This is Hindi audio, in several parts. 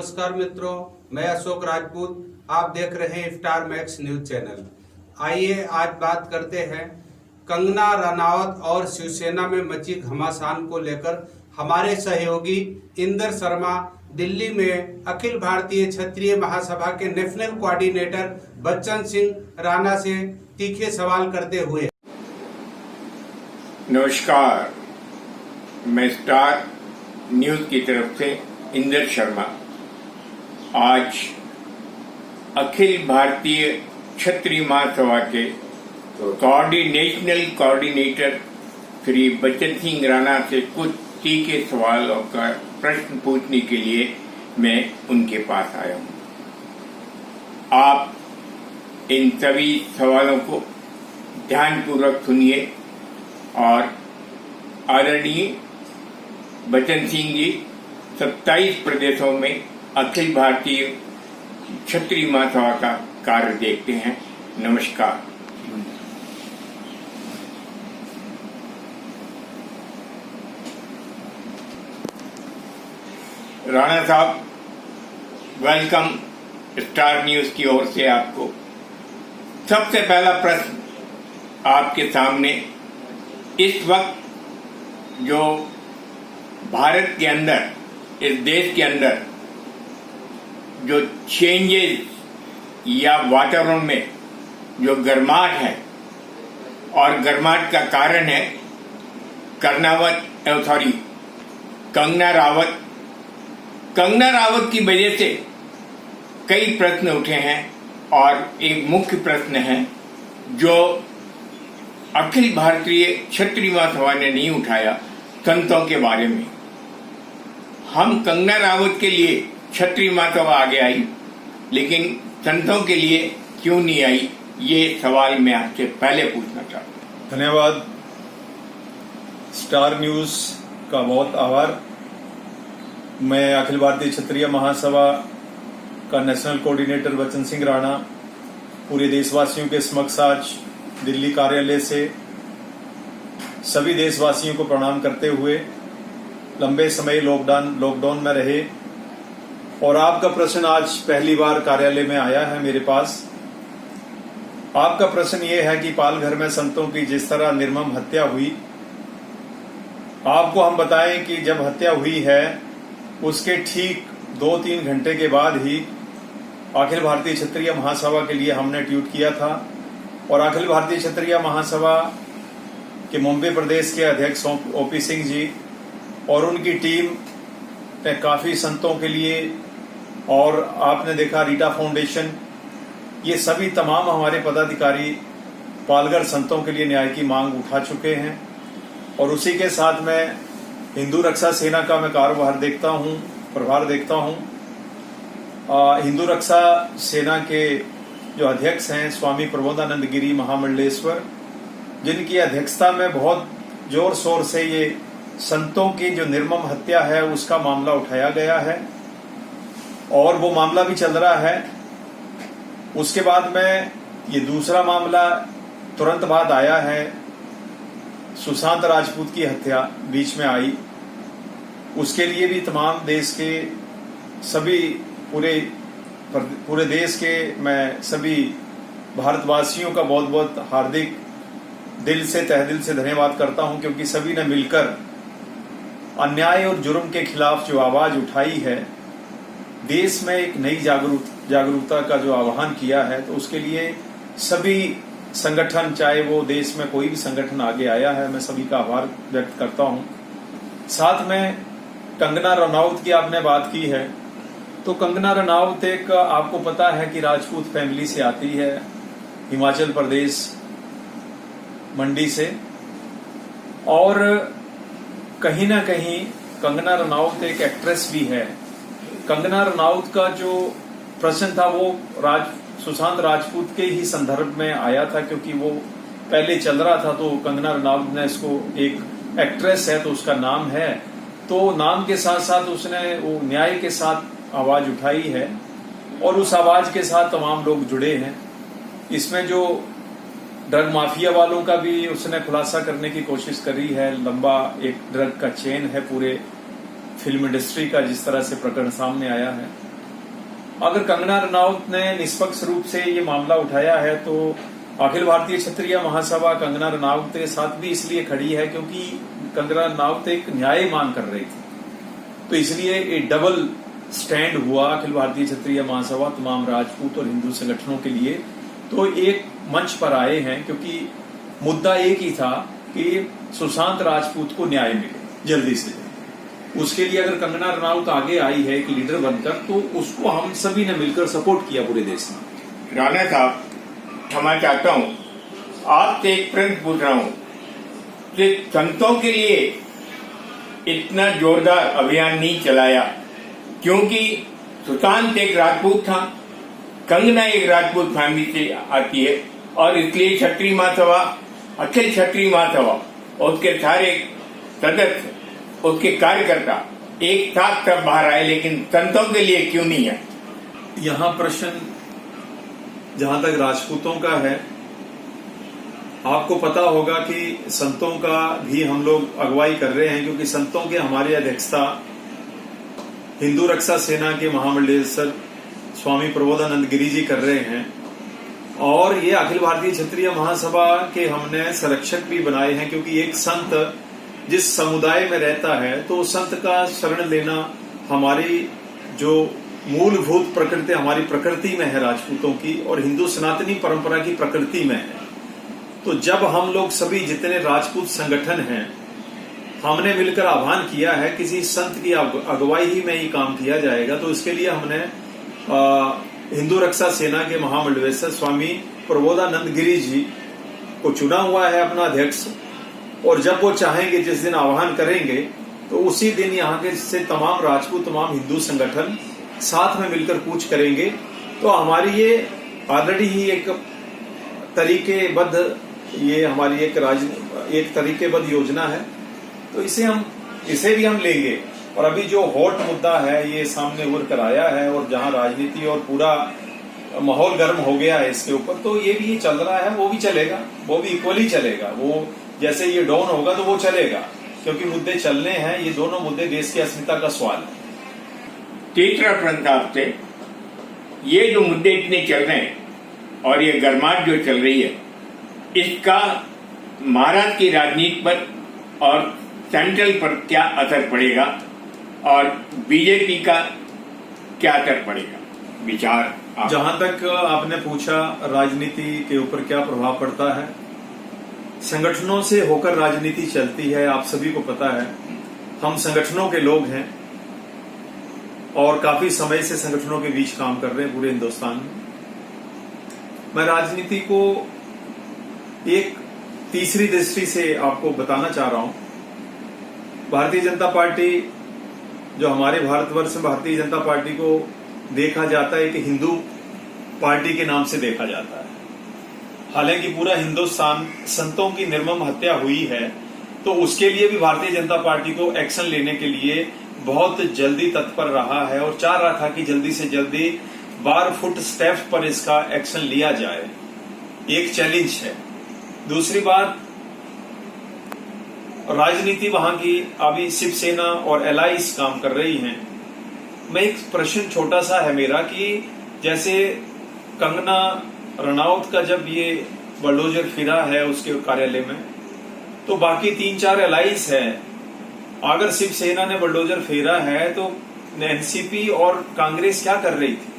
नमस्कार मित्रों, मैं अशोक राजपूत। आप देख रहे हैं स्टार मैक्स न्यूज चैनल। आइए आज बात करते हैं कंगना रनावत और शिवसेना में मची घमासान को लेकर। हमारे सहयोगी इंदर शर्मा दिल्ली में अखिल भारतीय क्षत्रिय महासभा के नेशनल कोऑर्डिनेटर बच्चन सिंह राणा से तीखे सवाल करते हुए। नमस्कार, मैं स्टार न्यूज की तरफ से इंदर शर्मा। आज अखिल भारतीय क्षत्रिय महासभा के नेशनल कोऑर्डिनेटर श्री बच्चन सिंह राणा से कुछ तीखे सवालों का प्रश्न पूछने के लिए मैं उनके पास आया हूं। आप इन सभी सवालों को ध्यानपूर्वक सुनिए और आदरणीय बच्चन सिंह जी 27 प्रदेशों में अखिल भारतीय क्षत्रिय महासभा का कार्य देखते हैं। नमस्कार। राणा साहब, वेलकम स्टार न्यूज की ओर से आपको। सबसे पहला प्रश्न आपके सामने, इस वक्त जो भारत के अंदर, इस देश के अंदर जो चेंजेस या वातावरण में जो गर्माहट है, और गर्माहट का कारण है कंगना रावत की वजह से कई प्रश्न उठे हैं। और एक मुख्य प्रश्न है जो अखिल भारतीय क्षत्रिय महासभा ने नहीं उठाया, संतों के बारे में। हम कंगना रावत के लिए क्षत्रिय महासभा आगे आई, लेकिन संतों के लिए क्यों नहीं आई, ये सवाल मैं आपसे पहले पूछना चाहता हूँ। धन्यवाद। स्टार न्यूज का बहुत आभार। मैं अखिल भारतीय क्षत्रिय महासभा का नेशनल कोऑर्डिनेटर बच्चन सिंह राणा पूरे देशवासियों के समक्ष आज दिल्ली कार्यालय से सभी देशवासियों को प्रणाम करते हुए, लंबे समय लॉकडाउन में रहे और आपका प्रश्न आज पहली बार कार्यालय में आया है मेरे पास। आपका प्रश्न ये है कि पालघर में संतों की जिस तरह निर्मम हत्या हुई, आपको हम बताएं कि जब हत्या हुई है उसके ठीक 2-3 घंटे के बाद ही अखिल भारतीय क्षत्रिय महासभा के लिए हमने ट्वीट किया था। और अखिल भारतीय क्षत्रिय महासभा के मुंबई प्रदेश के अध्यक्ष ओपी सिंह जी और उनकी टीम ने काफी संतों के लिए, और आपने देखा रीटा फाउंडेशन, ये सभी तमाम हमारे पदाधिकारी पालघर संतों के लिए न्याय की मांग उठा चुके हैं। और उसी के साथ में हिंदू रक्षा सेना का मैं प्रभार देखता हूं। हिंदू रक्षा सेना के जो अध्यक्ष हैं स्वामी प्रबोधानंद गिरी महामंडलेश्वर, जिनकी अध्यक्षता में बहुत जोर शोर से ये संतों की जो निर्मम हत्या है उसका मामला उठाया गया है और वो मामला भी चल रहा है। उसके बाद में ये दूसरा मामला तुरंत बाद आया है, सुशांत राजपूत की हत्या बीच में आई। उसके लिए भी तमाम देश के सभी पूरे देश के मैं सभी भारतवासियों का बहुत बहुत हार्दिक तहे दिल से धन्यवाद करता हूं, क्योंकि सभी ने मिलकर अन्याय और जुर्म के खिलाफ जो आवाज उठाई है, देश में एक नई जागरूकता का जो आह्वान किया है, तो उसके लिए सभी संगठन, चाहे वो देश में कोई भी संगठन आगे आया है, मैं सभी का आभार व्यक्त करता हूं। साथ में कंगना रनावत की आपने बात की है, तो कंगना रनावत एक, आपको पता है कि राजपूत फैमिली से आती है, हिमाचल प्रदेश मंडी से। और कहीं ना कहीं कंगना रनावत एक एक्ट्रेस भी है। कंगना रनावत का जो प्रश्न था वो सुशांत राजपूत के ही संदर्भ में आया था, क्योंकि वो पहले चल रहा था, तो कंगना रनावत ने इसको, एक एक्ट्रेस है तो उसका नाम है, तो नाम के साथ साथ उसने वो न्याय के साथ आवाज उठाई है और उस आवाज के साथ तमाम लोग जुड़े हैं। इसमें जो ड्रग माफिया वालों का भी उसने खुलासा करने की कोशिश करी है। लंबा एक ड्रग का चेन है पूरे फिल्म इंडस्ट्री का, जिस तरह से प्रकरण सामने आया है। अगर कंगना रनौत ने निष्पक्ष रूप से ये मामला उठाया है तो अखिल भारतीय क्षत्रिय महासभा कंगना रनौत के साथ भी इसलिए खड़ी है क्योंकि कंगना रनौत एक न्याय मांग कर रही थी। तो इसलिए एक डबल स्टैंड हुआ अखिल भारतीय क्षत्रिय महासभा तमाम राजपूत और हिंदू संगठनों के लिए। तो एक मंच पर आए हैं क्योंकि मुद्दा एक ही था कि सुशांत राजपूत को न्याय मिले जल्दी से। उसके लिए अगर कंगना रनौत आगे आई है एक लीडर बनकर, तो उसको हम सभी ने मिलकर सपोर्ट किया पूरे देश में। राणा साहब, क्षमा चाहता हूं, आपसे एक प्रश्न पूछ रहा हूं कि संतों के लिए इतना जोरदार अभियान नहीं चलाया क्योंकि सुशांत एक राजपूत था, कंगना एक राजपूत फैमिली से आती है और इसलिए क्षत्रिय महासभा, अखिल क्षत्रिय महासभा और उसके सारे सदस्य, उसके कार्यकर्ता एक साथ सब बाहर आए, लेकिन संतों के लिए क्यों नहीं है? यहाँ प्रश्न जहां तक राजपूतों का है, आपको पता होगा कि संतों का भी हम लोग अगुवाई कर रहे हैं क्योंकि संतों के हमारी अध्यक्षता हिंदू रक्षा सेना के महामंडलेश्वर स्वामी प्रबोधानंद गिरी जी कर रहे हैं। और ये अखिल भारतीय क्षत्रिय महासभा के हमने संरक्षक भी बनाए हैं क्योंकि एक संत जिस समुदाय में रहता है तो संत का शरण लेना हमारी जो मूलभूत प्रकृति हमारी प्रकृति में है राजपूतों की, और हिंदू सनातनी परंपरा की प्रकृति में है। तो जब हम लोग सभी जितने राजपूत संगठन हैं, हमने मिलकर आह्वान किया है किसी संत की अगुवाई ही में ये काम किया जाएगा, तो इसके लिए हमने हिंदू रक्षा सेना के महामंडलेश्वर स्वामी प्रबोधानंद गिरी जी को चुना हुआ है अपना अध्यक्ष। और जब वो चाहेंगे, जिस दिन आह्वान करेंगे, तो उसी दिन यहाँ के से तमाम राजपूत, तमाम हिंदू संगठन साथ में मिलकर कूच करेंगे। तो हमारी ये ऑलरेडी ही एक तरीकेबद्ध, ये हमारी एक तरीकेबद्ध योजना है। तो इसे भी हम लेंगे। और अभी जो हॉट मुद्दा है ये सामने उभर कर आया है और जहां राजनीति और पूरा माहौल गर्म हो गया है इसके ऊपर, तो ये भी चल रहा है, वो भी चलेगा, वो भी इक्वली चलेगा। वो जैसे ये डाउन होगा तो वो चलेगा क्योंकि मुद्दे चलने हैं। ये दोनों मुद्दे देश की अस्मिता का सवाल है। तीसरा प्रश्न आपसे, ये जो मुद्दे इतने चल रहे हैं और ये गर्माहट जो चल रही है, इसका महाराष्ट्र की राजनीति पर और सेंट्रल पर क्या असर पड़ेगा और बीजेपी का क्या असर पड़ेगा? विचार जहां तक आपने पूछा राजनीति के ऊपर क्या प्रभाव पड़ता है, संगठनों से होकर राजनीति चलती है, आप सभी को पता है। हम संगठनों के लोग हैं और काफी समय से संगठनों के बीच काम कर रहे हैं पूरे हिंदुस्तान में। मैं राजनीति को एक तीसरी दृष्टि से आपको बताना चाह रहा हूं। भारतीय जनता पार्टी, जो हमारे भारतवर्ष में भारतीय जनता पार्टी को देखा जाता है कि हिंदू पार्टी के नाम से देखा जाता है। हालांकि पूरा हिंदुस्तान संतों की निर्मम हत्या हुई है, तो उसके लिए भी भारतीय जनता पार्टी को एक्शन लेने के लिए बहुत जल्दी तत्पर रहा है और चाह रहा था कि जल्दी से जल्दी 12 फुट स्टेप पर इसका एक्शन लिया जाए। एक चैलेंज है। दूसरी बात, राजनीति वहां की अभी शिवसेना और एलाइज काम कर रही हैं। मैं एक प्रश्न छोटा सा है मेरा कि जैसे कंगना रनौत का जब ये बलडोजर फिरा है उसके कार्यालय में, तो बाकी 3-4 एलाइज है। अगर शिवसेना ने बलडोजर फेरा है तो एनसीपी और कांग्रेस क्या कर रही थी?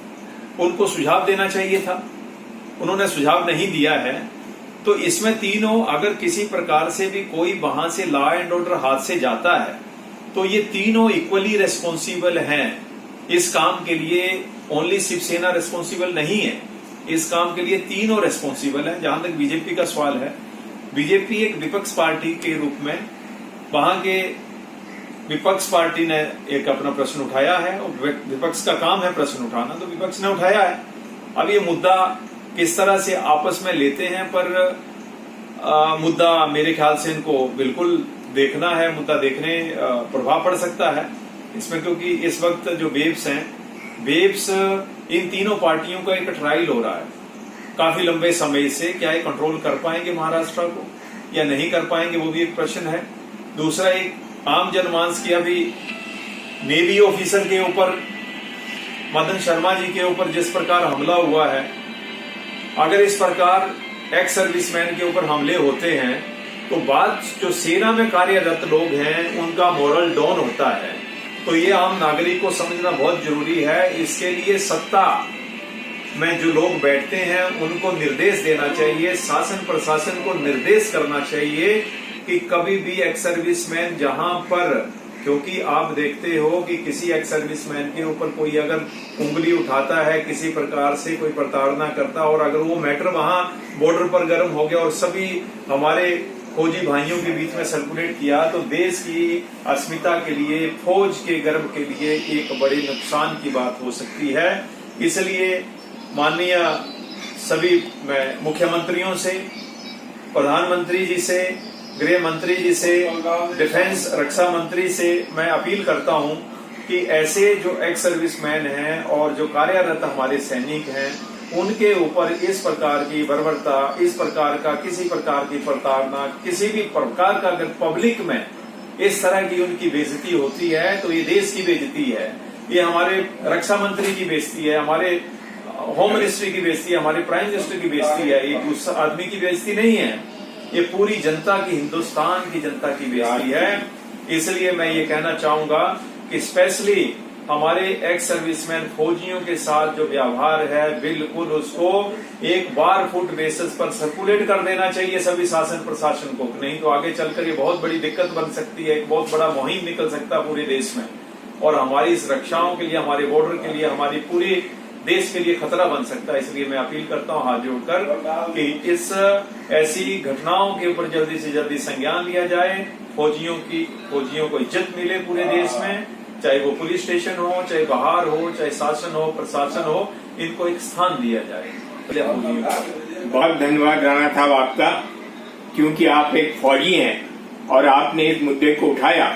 उनको सुझाव देना चाहिए था, उन्होंने सुझाव नहीं दिया है। तो इसमें तीनों, अगर किसी प्रकार से भी कोई वहां से लॉ एंड ऑर्डर हाथ से जाता है तो ये तीनों इक्वली रेस्पॉन्सिबल हैं इस काम के लिए। ओनली शिवसेना रेस्पॉन्सिबल नहीं है इस काम के लिए, तीनों रेस्पॉन्सिबल हैं। जहां तक बीजेपी का सवाल है, बीजेपी एक विपक्ष पार्टी के रूप में वहां के विपक्ष पार्टी ने एक अपना प्रश्न उठाया है और विपक्ष का काम है प्रश्न उठाना, तो विपक्ष ने उठाया है। अब ये मुद्दा किस तरह से आपस में लेते हैं, पर मुद्दा मेरे ख्याल से इनको बिल्कुल देखना है, मुद्दा देखने प्रभाव पड़ सकता है इसमें, क्योंकि इस वक्त जो वेव्स हैं, वेव्स इन तीनों पार्टियों का एक ट्रायल हो रहा है काफी लंबे समय से। क्या ये कंट्रोल कर पाएंगे महाराष्ट्र को या नहीं कर पाएंगे, वो भी एक प्रश्न है। दूसरा, एक आम जनमानस की, अभी नेवी ऑफिसर के ऊपर मदन शर्मा जी के ऊपर जिस प्रकार हमला हुआ है, अगर इस प्रकार एक्स सर्विसमैन के ऊपर हमले होते हैं तो बात जो सेना में कार्यरत लोग हैं उनका मोरल डाउन होता है। तो ये आम नागरिक को समझना बहुत जरूरी है। इसके लिए सत्ता में जो लोग बैठते हैं उनको निर्देश देना चाहिए, शासन प्रशासन को निर्देश करना चाहिए कि कभी भी एक्स सर्विसमैन जहां पर, क्योंकि आप देखते हो कि किसी एक्स सर्विसमैन के ऊपर कोई अगर उंगली उठाता है, किसी प्रकार से कोई प्रताड़ना करता, और अगर वो मैटर वहां बॉर्डर पर गर्म हो गया और सभी हमारे फौजी भाइयों के बीच में सर्कुलेट किया, तो देश की अस्मिता के लिए, फौज के गर्व के लिए एक बड़े नुकसान की बात हो सकती है। इसलिए माननीय सभी मैं मुख्यमंत्रियों से, प्रधानमंत्री जी से, गृह मंत्री जी से, डिफेंस रक्षा मंत्री से मैं अपील करता हूं कि ऐसे जो एक्स सर्विसमैन हैं और जो कार्यरत हमारे सैनिक हैं उनके ऊपर इस प्रकार की बर्बरता, इस प्रकार का किसी प्रकार की प्रताड़ना, किसी भी प्रकार का अगर पब्लिक में इस तरह की उनकी बेइज्जती होती है तो ये देश की बेइज्जती है, ये हमारे रक्षा मंत्री की बेइज्जती है, हमारे होम मिनिस्ट्री की बेइज्जती है, हमारे प्राइम मिनिस्टर की बेइज्जती है। ये दूसरा आदमी की बेइज्जती नहीं है, ये पूरी जनता की, हिंदुस्तान की जनता की बेइज्जती है। इसलिए मैं ये कहना चाहूंगा कि स्पेशली हमारे एक्स सर्विसमैन फौजियों के साथ जो व्यवहार है बिल्कुल उसको एक बार फुट बेसिस पर सर्कुलेट कर देना चाहिए सभी शासन प्रशासन को, नहीं तो आगे चलकर ये बहुत बड़ी दिक्कत बन सकती है, एक बहुत बड़ा मुहिम निकल सकता है पूरे देश में और हमारी सुरक्षाओं के लिए, हमारे बॉर्डर के लिए, हमारी पूरी देश के लिए खतरा बन सकता है। इसलिए मैं अपील करता हूं हाथ जोड़कर कि इस ऐसी घटनाओं के ऊपर जल्दी से जल्दी संज्ञान लिया जाए, फौजियों को इज्जत मिले पूरे देश में, चाहे वो पुलिस स्टेशन हो, चाहे बाहर हो, चाहे शासन हो, प्रशासन हो, इनको एक स्थान दिया जाए। बहुत धन्यवाद राणा साहब आपका, क्योंकि आप एक फौजी हैं और आपने इस मुद्दे को उठाया